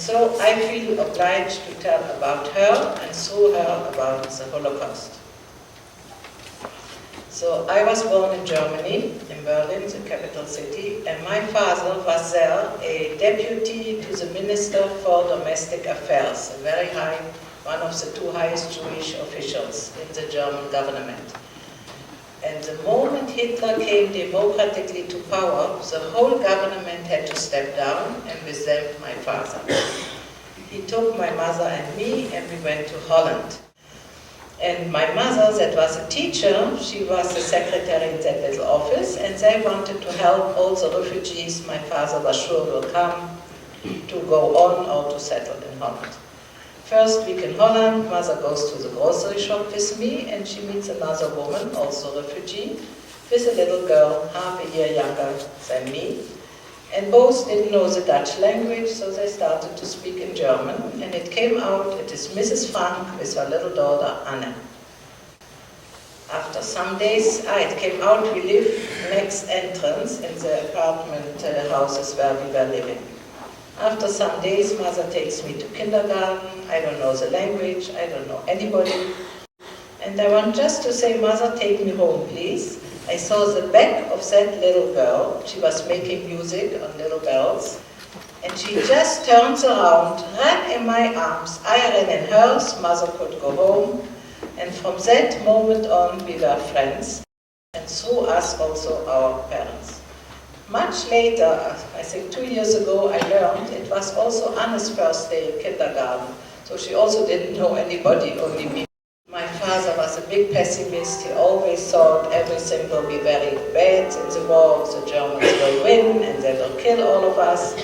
so I feel obliged to tell about her and through her about the Holocaust. So I was born in Germany, in Berlin, the capital city, and my father was there, a deputy to the Minister for Domestic Affairs, a very high, one of the two highest Jewish officials in the German government. And the moment Hitler came democratically to power, the whole government had to step down, and with them my father. He took my mother and me, and we went to Holland. And my mother, that was a teacher, she was the secretary in that little office, and they wanted to help all the refugees my father was sure will come to go on or to settle in Holland. First week in Holland, mother goes to the grocery shop with me, and she meets another woman, also a refugee, with a little girl, half a year younger than me. And both didn't know the Dutch language, so they started to speak in German, and it came out, it is Mrs. Frank with her little daughter, Anne. After some days, it came out, we live next entrance in the apartment houses where we were living. After some days, mother takes me to kindergarten, I don't know the language, I don't know anybody. And I want just to say, mother, take me home, please. I saw the back of that little girl. She was making music on little bells. And she just turns around, ran in my arms. I ran in hers, mother could go home. And from that moment on, we were friends. And through us, also our parents. Much later, I think 2 years ago, I learned it was also Anne's first day in kindergarten. So she also didn't know anybody, only me. My father was a big pessimist. He always thought everything will be very bad in the war, the Germans will win and they will kill all of us.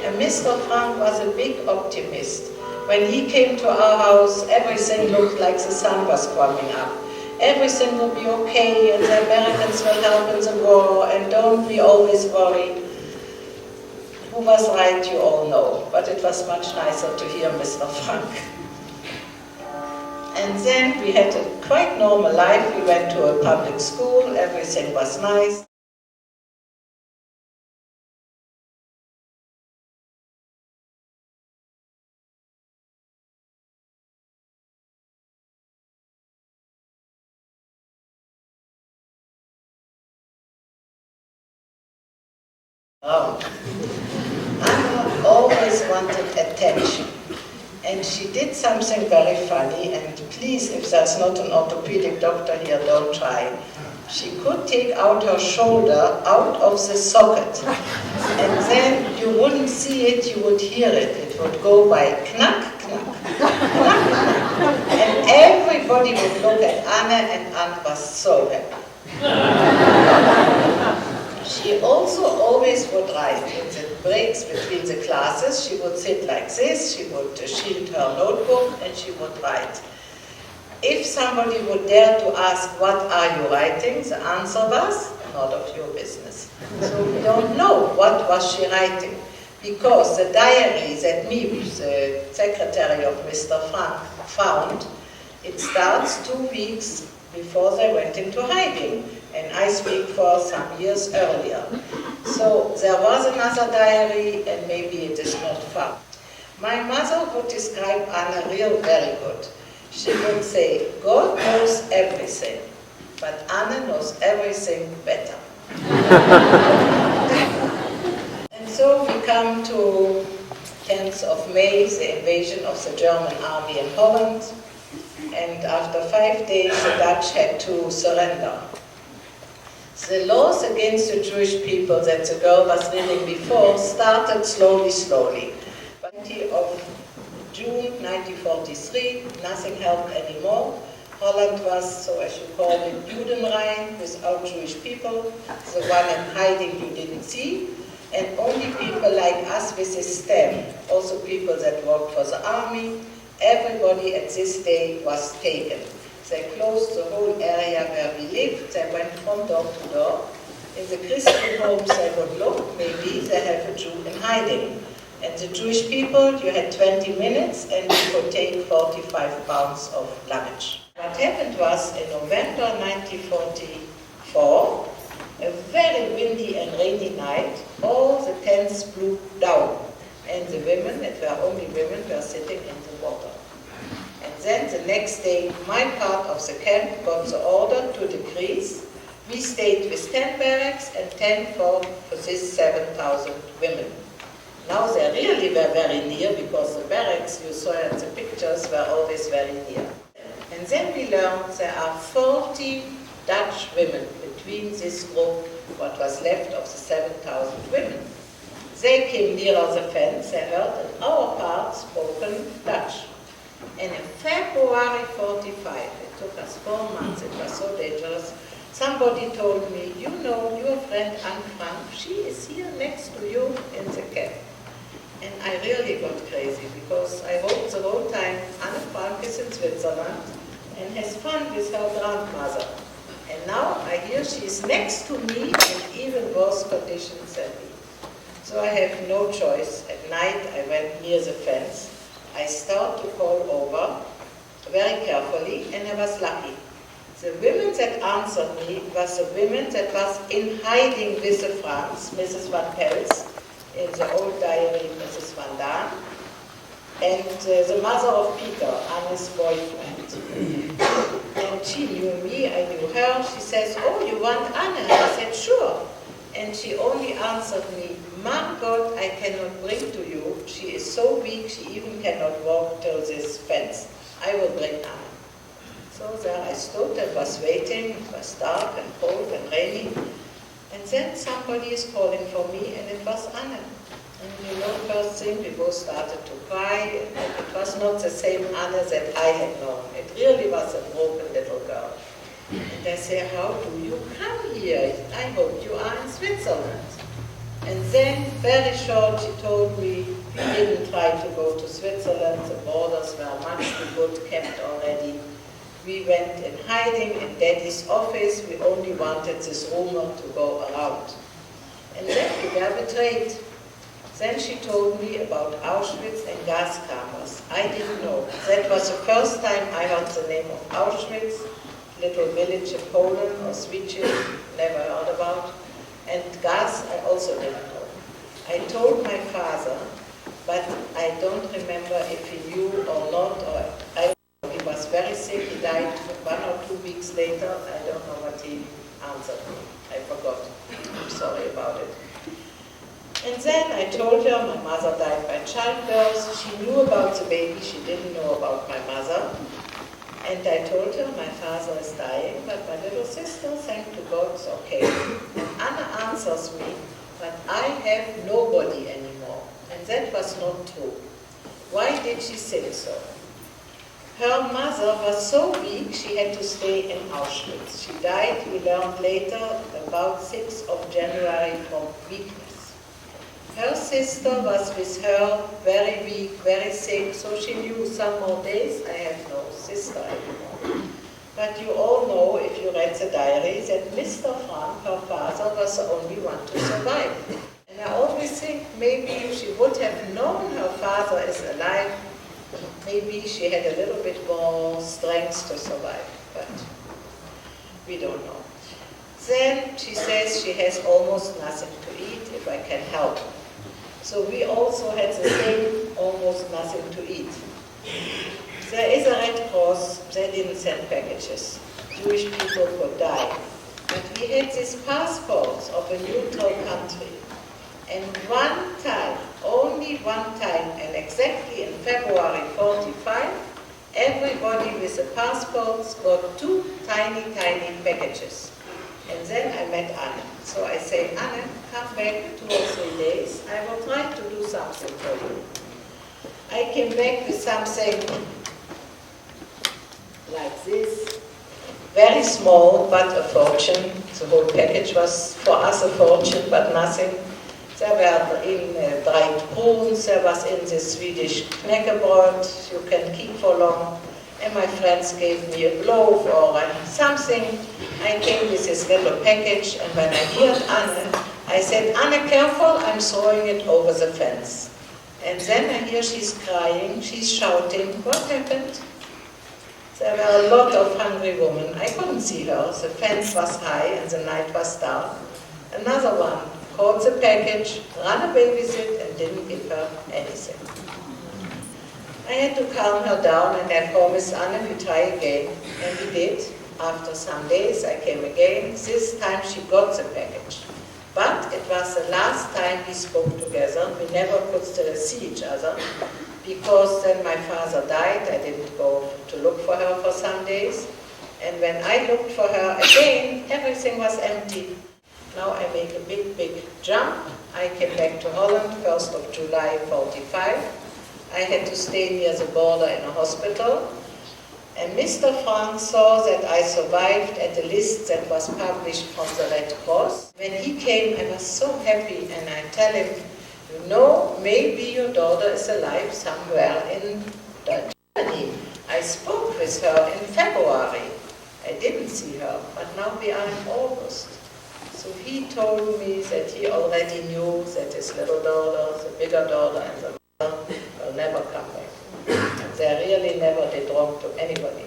And Mr. Frank was a big optimist. When he came to our house, everything looked like the sun was coming up. Everything will be okay and the Americans will help in the war and don't be always worried. Who was right, you all know, but it was much nicer to hear Mr. Frank. And then we had a quite normal life. We went to a public school, everything was nice. Oh. Anna always wanted attention. And she did something very funny, and please, if there's not an orthopedic doctor here, don't try. She could take out her shoulder out of the socket, and then you wouldn't see it, you would hear it. It would go by knack, knack, knack, knack. And everybody would look at Anne, and Anne was so happy. She also always would write in the breaks between the classes. She would sit like this, she would shield her notebook, and she would write. If somebody would dare to ask, what are you writing? The answer was, none of your business. So we don't know what was she writing, because the diary that me, the secretary of Mr. Frank, found, it starts 2 weeks before they went into hiding. And I speak for some years earlier. So there was another diary, and maybe it is not found. My mother would describe Anna real very good. She would say, God knows everything, but Anna knows everything better. And so we come to 10th of May, the invasion of the German army in Holland. And after 5 days, the Dutch had to surrender. The laws against the Jewish people that the girl was reading before started slowly, slowly. By the 20th of June 1943, nothing helped anymore. Holland was, so as you call it, Judenrein, without Jewish people. The one in hiding you didn't see. And only people like us with a stem, also people that worked for the army. Everybody at this day was taken. They closed the whole area where we lived. They went from door to door. In the Christian homes they would look, maybe they have a Jew in hiding. And the Jewish people, you had 20 minutes and you could take 45 pounds of luggage. What happened was, in November 1944, a very windy and rainy night, all the tents blew down. and the women, it were only women, were sitting in the water. And then the next day, my part of the camp got the order to decrease. We stayed with 10 barracks and 10 for this 7,000 women. Now they really were very near, because the barracks you saw in the pictures were always very near. And then we learned there are 40 Dutch women between this group, what was left of the 7,000 women. They came nearer the fence, they heard in our part spoken Dutch. And in February 45, it took us 4 months, it was so dangerous, somebody told me, you know, your friend Anne Frank, she is here next to you in the camp. And I really got crazy, because I wrote the whole time, Anne Frank is in Switzerland and has fun with her grandmother. And now I hear she's next to me in even worse conditions than me. So I have no choice. At night I went near the fence. I started to call over very carefully, and I was lucky. The women that answered me was the women that was in hiding with the Franks, Mrs. Van Pels, in the old diary, Mrs. Van Daan, and the mother of Peter, Anne's boyfriend. And she knew me, I knew her. She says, oh, you want Anne? I said, sure. And she only answered me, my God, I cannot bring to you. She is so weak, she even cannot walk till this fence. I will bring Anne. So there I stood and was waiting. It was dark and cold and rainy. And then somebody is calling for me, and it was Anne. And you know, first thing, we both started to cry. And it was not the same Anne that I had known. It really was a broken little girl. And I say, how do you come here? I hope you are in Switzerland. And then, very short, she told me, we didn't try to go to Switzerland. The borders were much too good kept already. We went in hiding in Daddy's office. We only wanted this rumor to go around. And then we were betrayed. Then she told me about Auschwitz and gas cameras. I didn't know. That was the first time I heard the name of Auschwitz, little village in Poland, or Sweden, never heard about. And gas, I also didn't know. I told my father, but I don't remember if he knew or not, or he was very sick, he died 1 or 2 weeks later. I don't know what he answered me. I forgot. I'm sorry about it. And then I told her my mother died by childbirth. She knew about the baby, she didn't know about my mother. And I told her my father is dying, but my little sister, thank to God, is okay. And Anna answers me, but I have nobody anymore. And that was not true. Why did she think so? Her mother was so weak, she had to stay in Auschwitz. She died, we learned later, about 6th of January from weakness. Her sister was with her, very weak, very sick, so she knew some more days. I have no sister anymore. But you all know, if you read the diary, that Mr. Frank, her father, was the only one to survive. And I always think maybe if she would have known her father is alive, maybe she had a little bit more strength to survive, but we don't know. Then she says she has almost nothing to eat, if I can help. So we also had the same, almost nothing to eat. There is a Red Cross, they didn't send packages. Jewish people could die. But we had these passports of a neutral country. And one time, only one time, and exactly in February 45, everybody with the passports got 2 tiny, tiny packages. And then I met Anne. So I say, Anne, come back 2 or 3 days. I will try to do something for you. I came back with something like this. Very small, but a fortune. The whole package was for us a fortune, but nothing. There were in dried prunes, there was in the Swedish knäckebröd, you can keep for long. And my friends gave me a loaf or something. I came with this little package, and when I heard Anne, I said, Anne, careful, I'm throwing it over the fence. And then I hear she's crying, she's shouting, what happened? There were a lot of hungry women. I couldn't see her. The fence was high and the night was dark. Another one caught the package, ran a babysit, and didn't give her anything. I had to calm her down and I promised Anne we try again, and we did. After some days I came again. This time she got the package. But it was the last time we spoke together. We never could see each other, because then my father died. I didn't go to look for her for some days. And when I looked for her again, everything was empty. Now I make a big jump. I came back to Holland, 1st of July 45. I had to stay near the border in a hospital. And Mr. Frank saw that I survived at the list that was published from the Red Cross. When he came, I was so happy, and I tell him, you know, maybe your daughter is alive somewhere in Germany. I spoke with her in February. I didn't see her, but now we are in August. So he told me that he already knew that his little daughter, the bigger daughter, and the mother will never come back. And they really never did wrong to anybody.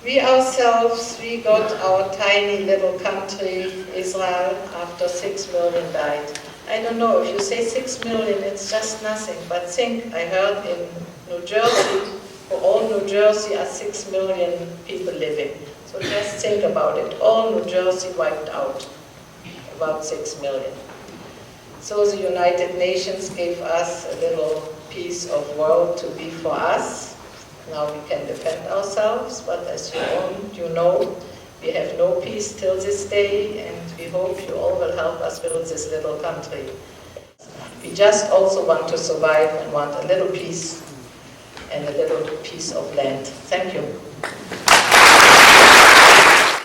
We ourselves, we got our tiny little country, Israel, after 6 million died. I don't know, if you say 6 million, it's just nothing. But think, I heard in New Jersey, for all New Jersey are 6 million people living. So just think about it. All New Jersey wiped out, about 6 million. So the United Nations gave us a little piece of world to be for us. Now we can defend ourselves, but as you know, we have no peace till this day, and we hope you all will help us build this little country. We just also want to survive and want a little peace and a little piece of land. Thank you.